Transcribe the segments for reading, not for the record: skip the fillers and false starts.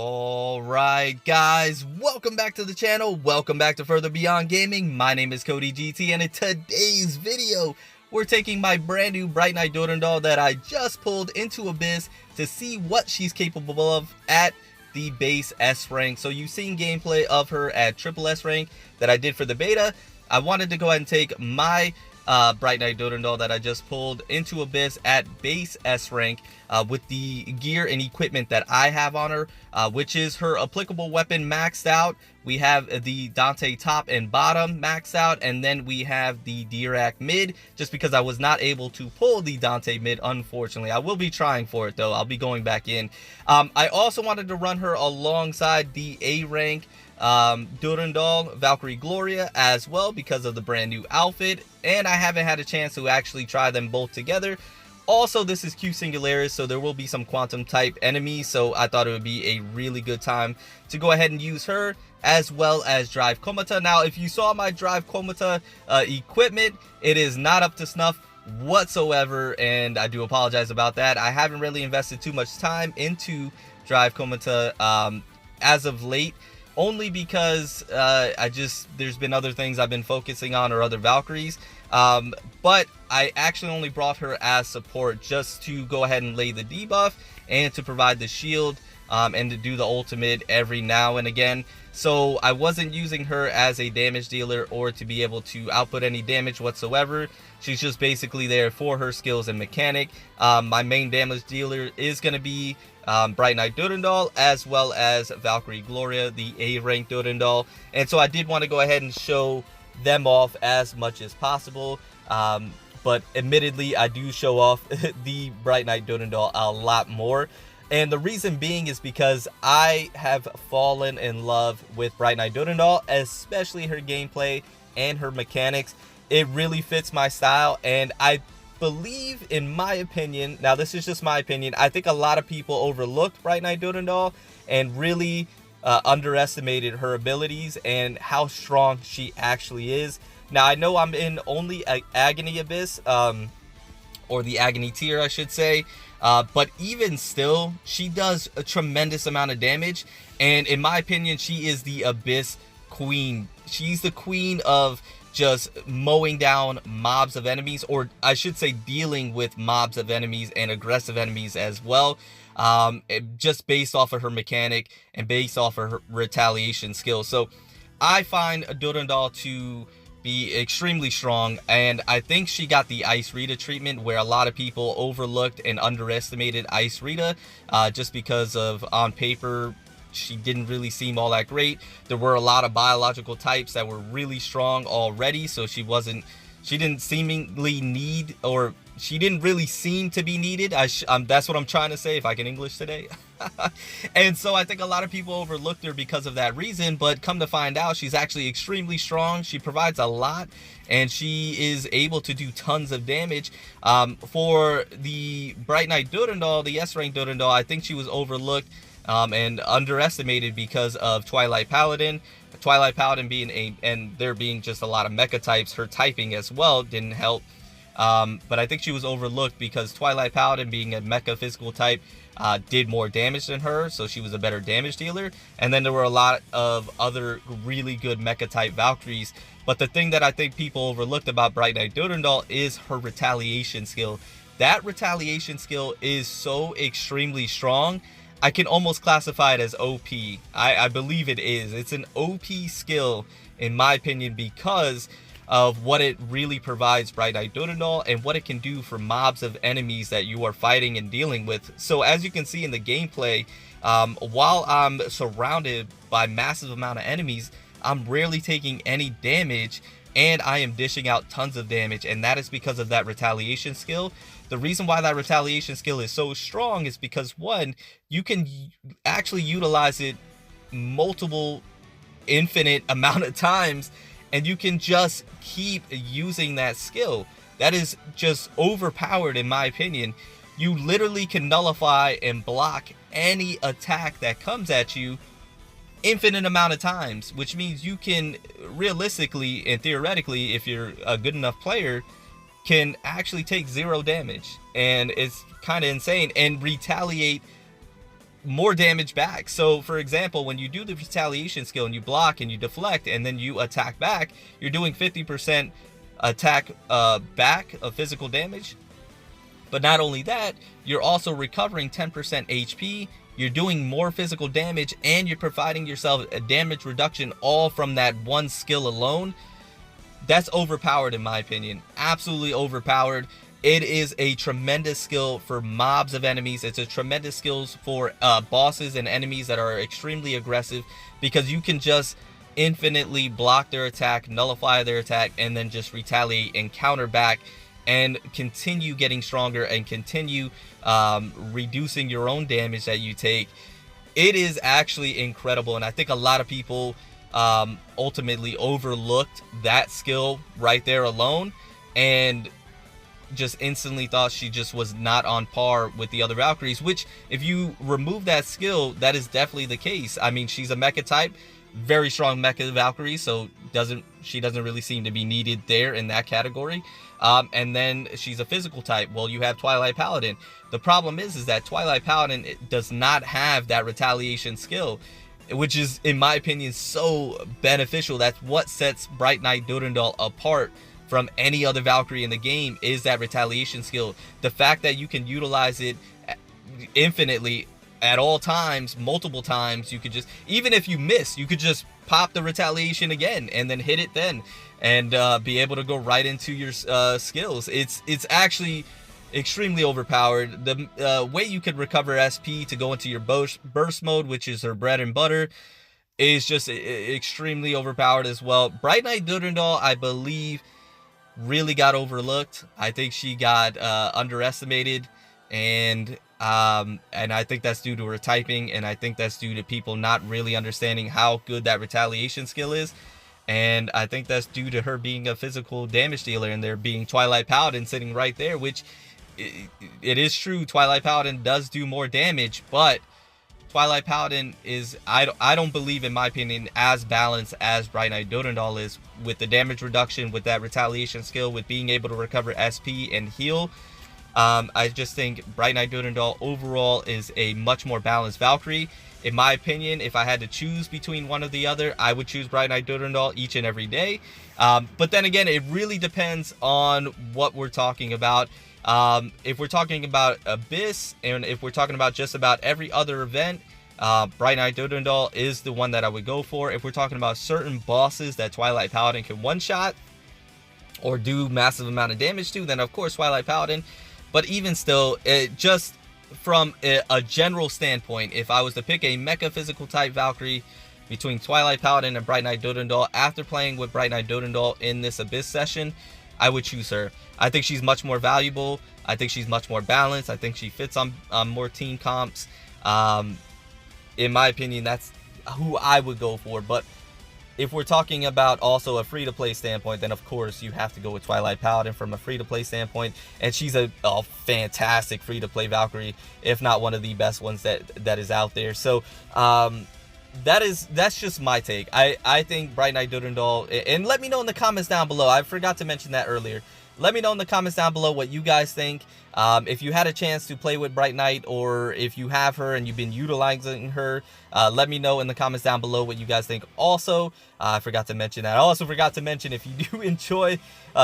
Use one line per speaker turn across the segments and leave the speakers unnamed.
Alright guys, welcome back to the channel, welcome back to Further Beyond Gaming. My name is Cody GT, and in today's video, we're taking my brand new Bright Knight Durandal that I just pulled into Abyss to see what she's capable of at the base S rank. So you've seen gameplay of her at triple S rank that I did for the beta. I wanted to go ahead and take my Bright Knight Durandal that I just pulled into Abyss at base S rank with the gear and equipment that I have on her, which is her applicable weapon maxed out. We have the Dante top and bottom maxed out, and then we have the Dirac mid, just because I was not able to pull the Dante mid, unfortunately. I will be trying for it though. I'll be going back in. I also wanted to run her alongside the A rank Durandal Valkyrie Gloria as well, because of the brand new outfit, and I haven't had a chance to actually try them both together. Also, this is Q Singularis, so there will be some quantum type enemies, so I thought it would be a really good time to go ahead and use her, as well as Drive Komata. Now, if you saw my Drive Komata equipment, it is not up to snuff whatsoever, and I do apologize about that. I haven't really invested too much time into Drive Komata as of late, only because there's been other things I've been focusing on, or other Valkyries. But I actually only brought her as support just to go ahead and lay the debuff and to provide the shield and to do the ultimate every now and again. So I wasn't using her as a damage dealer or to be able to output any damage whatsoever. She's just basically there for her skills and mechanic. My main damage dealer is going to be Bright Knight Durandal, as well as Valkyrie Gloria, the A rank Durandal. And so I did want to go ahead and show them off as much as possible. But admittedly, I do show off the Bright Knight Durandal a lot more. And the reason being is because I have fallen in love with Bright Knight Durandal, especially her gameplay and her mechanics. It really fits my style, and I believe, in my opinion, now this is just my opinion, I think a lot of people overlooked Bright Knight Durandal and really underestimated her abilities and how strong she actually is. Now, I know I'm in only Agony Abyss, or the Agony tier, I should say, but even still, she does a tremendous amount of damage, and in my opinion, she is the Abyss queen. She's the queen of just mowing down mobs of enemies, or I should say dealing with mobs of enemies and aggressive enemies as well, just based off of her mechanic and based off of her retaliation skill. So I find Durandal to be extremely strong, and I think she got the Ice Rita treatment, where a lot of people overlooked and underestimated Ice Rita, just because of, on paper, she didn't really seem all that great. There were a lot of biological types that were really strong already, so she didn't seemingly need, or she didn't really seem to be needed. That's what I'm trying to say, if I can English today. And so I think a lot of people overlooked her because of that reason, but come to find out, she's actually extremely strong. She provides a lot, and she is able to do tons of damage. For the Bright Knight Durandal, the S rank Durandal, I think she was overlooked and underestimated because of Twilight Paladin. Twilight Paladin being and there being just a lot of mecha types, her typing as well didn't help. But I think she was overlooked because Twilight Paladin, being a mecha physical type, did more damage than her, so she was a better damage dealer. And then there were a lot of other really good mecha type Valkyries. But the thing that I think people overlooked about Bright Knight Durandal is her retaliation skill. That retaliation skill is so extremely strong, I can almost classify it as OP. I believe it is. It's an OP skill, in my opinion, because of what it really provides Bright Knight Durandal and what it can do for mobs of enemies that you are fighting and dealing with. So as you can see in the gameplay, while I'm surrounded by massive amount of enemies, I'm rarely taking any damage, and I am dishing out tons of damage, and that is because of that retaliation skill. The reason why that retaliation skill is so strong is because, one, you can actually utilize it multiple infinite amount of times, and you can just keep using that skill. That is just overpowered, in my opinion. You literally can nullify and block any attack that comes at you infinite amount of times, which means you can realistically and theoretically, if you're a good enough player, can actually take 0 damage. And it's kind of insane, and retaliate more damage back. So for example, when you do the retaliation skill and you block and you deflect and then you attack back, you're doing 50% attack back of physical damage. But not only that, you're also recovering 10% HP, you're doing more physical damage, and you're providing yourself a damage reduction all from that one skill alone. That's overpowered in my opinion. Absolutely overpowered. It is a tremendous skill for mobs of enemies. It's a tremendous skill for bosses and enemies that are extremely aggressive, because you can just infinitely block their attack, nullify their attack, and then just retaliate and counter back and continue getting stronger and continue reducing your own damage that you take. It is actually incredible, and I think a lot of people ultimately overlooked that skill right there alone and just instantly thought she just was not on par with the other Valkyries, which if you remove that skill, that is definitely the case. I mean, she's a mecha type, very strong mecha Valkyrie, so she doesn't really seem to be needed there in that category. And then she's a physical type. Well, you have Twilight Paladin. The problem is that Twilight Paladin does not have that retaliation skill, which is, in my opinion, so beneficial. That's what sets Bright Knight Durandal apart from any other Valkyrie in the game, is that retaliation skill. The fact that you can utilize it infinitely at all times, multiple times. You could just, even if you miss, you could just pop the retaliation again and then hit it then, and be able to go right into your skills. It's actually extremely overpowered. The way you could recover SP to go into your burst mode, which is her bread and butter, is just extremely overpowered as well. Bright Knight Durandal, I believe, really got overlooked. I think she got underestimated, and I think that's due to her typing, and I think that's due to people not really understanding how good that retaliation skill is. And I think that's due to her being a physical damage dealer, and there being Twilight Paladin sitting right there, which it is true, Twilight Paladin does do more damage, but Twilight Paladin is, I don't believe, in my opinion, as balanced as Bright Knight Durandal is, with the damage reduction, with that retaliation skill, with being able to recover SP and heal. I just think Bright Knight Durandal overall is a much more balanced Valkyrie. In my opinion, if I had to choose between one or the other, I would choose Bright Knight Durandal each and every day. But then again, it really depends on what we're talking about. If we're talking about Abyss, and if we're talking about just about every other event, Bright Knight Durandal is the one that I would go for. If we're talking about certain bosses that Twilight Paladin can one-shot or do massive amount of damage to, then of course Twilight Paladin. But even still, just from a general standpoint, if I was to pick a mecha physical type Valkyrie between Twilight Paladin and Bright Knight Durandal, after playing with Bright Knight Durandal in this Abyss session, I would choose her. I think she's much more valuable. I think she's much more balanced. I think she fits on more team comps. In my opinion, that's who I would go for. But if we're talking about also a free-to-play standpoint, then of course you have to go with Twilight Paladin from a free-to-play standpoint. And she's a fantastic free-to-play Valkyrie, if not one of the best ones that is out there. So that's just my take. I think Bright Knight Durandal, and let me know in the comments down below. I forgot to mention that earlier. Let me know in the comments down below what you guys think. If you had a chance to play with Bright Knight, or if you have her and you've been utilizing her, let me know in the comments down below what you guys think. Also, I forgot to mention that. I also forgot to mention, if you do enjoy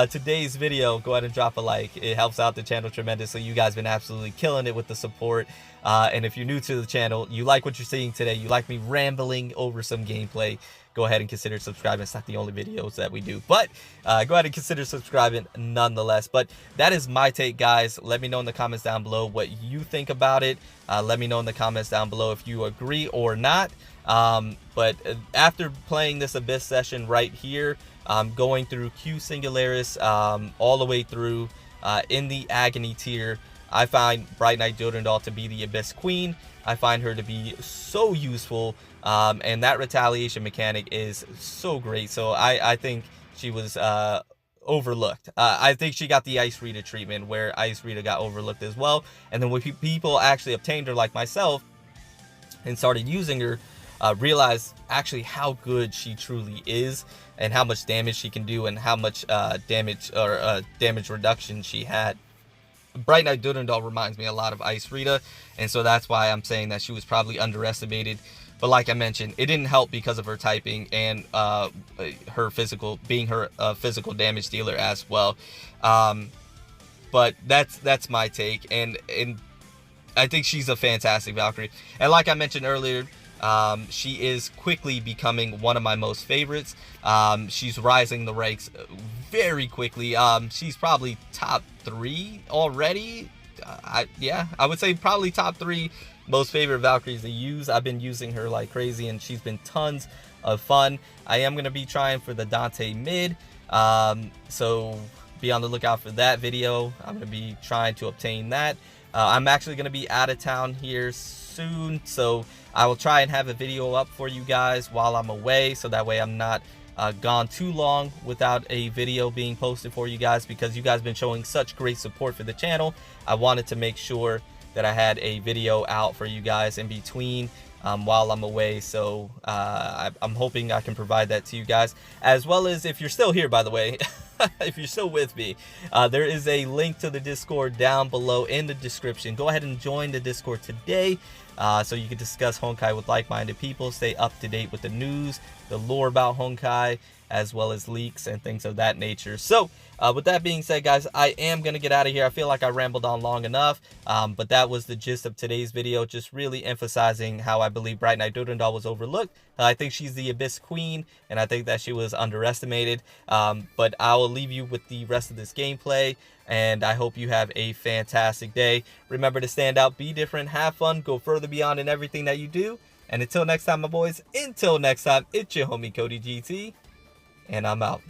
today's video, go ahead and drop a like. It helps out the channel tremendously. You guys been absolutely killing it with the support. And if you're new to the channel, you like what you're seeing today, you like me rambling over some gameplay, go ahead and consider subscribing. It's not the only videos that we do, but go ahead and consider subscribing nonetheless. But that is my take, guys. Let me know in the comments down below what you think about it. Let me know in the comments down below if you agree or not. But after playing this Abyss session right here, going through Q Singularis all the way through in the Agony tier, I find Bright Knight Durandal to be the Abyss Queen. I find her to be so useful, and that retaliation mechanic is so great. So I think she was overlooked. I think she got the Ice Rita treatment, where Ice Rita got overlooked as well. And then when people actually obtained her, like myself, and started using her, realized actually how good she truly is, and how much damage she can do, and how much damage reduction she had. Bright Knight Durandal reminds me a lot of Ice Rita, and so that's why I'm saying that she was probably underestimated. But like I mentioned, it didn't help because of her typing and her physical damage dealer as well. But that's my take, and I think she's a fantastic Valkyrie. And like I mentioned earlier, she is quickly becoming one of my most favorites. She's rising the ranks very quickly. She's probably top 3 already. Yeah, I would say probably top 3 most favorite Valkyries to use. I've been using her like crazy, and she's been tons of fun. I am going to be trying for the Dante mid, so be on the lookout for that video. I'm going to be trying to obtain that. I'm actually going to be out of town here soon, so I will try and have a video up for you guys while I'm away, so that way I'm not gone too long without a video being posted for you guys, because you guys have been showing such great support for the channel. I wanted to make sure that I had a video out for you guys in between while I'm away, so I'm hoping I can provide that to you guys, as well as, if you're still here, by the way, if you're still with me, there is a link to the Discord down below in the description. Go ahead and join the Discord today, so you can discuss Honkai with like-minded people, stay up to date with the news, the lore about Honkai, as well as leaks and things of that nature. So with that being said, guys, I am going to get out of here. I feel like I rambled on long enough, but that was the gist of today's video, just really emphasizing how I believe Bright Knight Durandal was overlooked. I think she's the Abyss Queen, and I think that she was underestimated. But I will leave you with the rest of this gameplay, and I hope you have a fantastic day. Remember to stand out, be different, have fun, go further beyond in everything that you do. And until next time, my boys, until next time, it's your homie Cody GT, and I'm out.